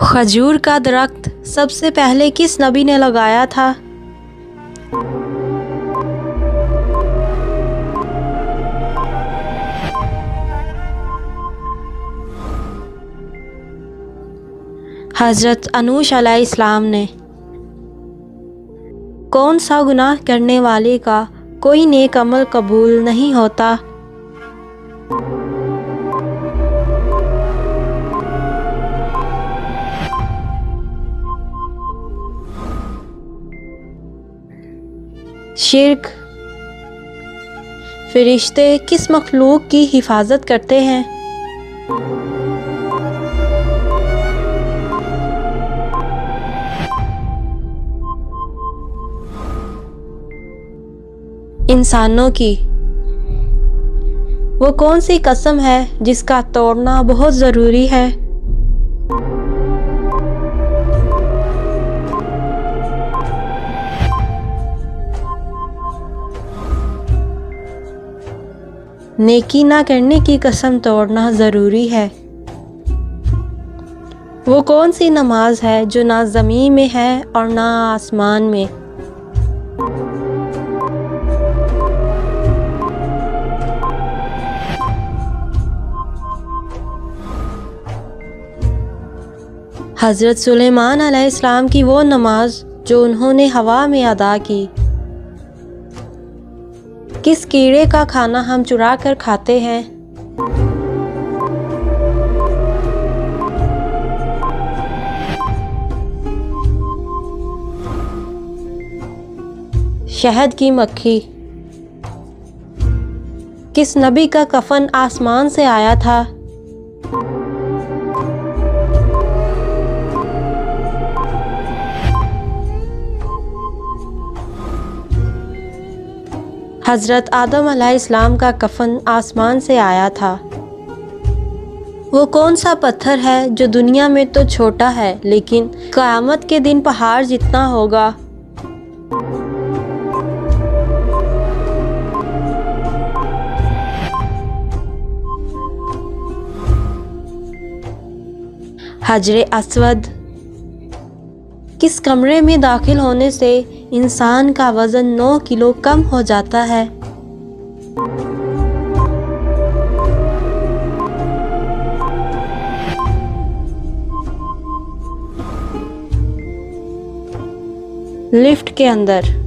खजूर का दरख्त सबसे पहले किस नबी ने लगाया था? हज़रत अनूश अलैहिस्सलाम ने। कौन सा गुनाह करने वाले का कोई नेक अमल कबूल नहीं होता? शिर्क। फरिश्ते किस मखलूक की हिफाजत करते हैं? इंसानों की। वो कौन सी कसम है जिसका तोड़ना बहुत ज़रूरी है? नेकी ना करने की कसम तोड़ना ज़रूरी है। वो कौन सी नमाज है जो ना ज़मीन में है और ना आसमान में? हज़रत सुलेमान अलैहिस्सलाम की वो नमाज जो उन्होंने हवा में अदा की। किस कीड़े का खाना हम चुरा कर खाते हैं? शहद की मक्खी। किस नबी का कफन आसमान से आया था? हज़रत आदम अलैहिस्सलाम का कफन आसमान से आया था। वो कौन सा पत्थर है जो दुनिया में तो छोटा है लेकिन क़यामत के दिन पहाड़ जितना होगा? हजरे अस्वद। किस कमरे में दाखिल होने से इंसान का वज़न 9 किलो कम हो जाता है? लिफ्ट के अंदर।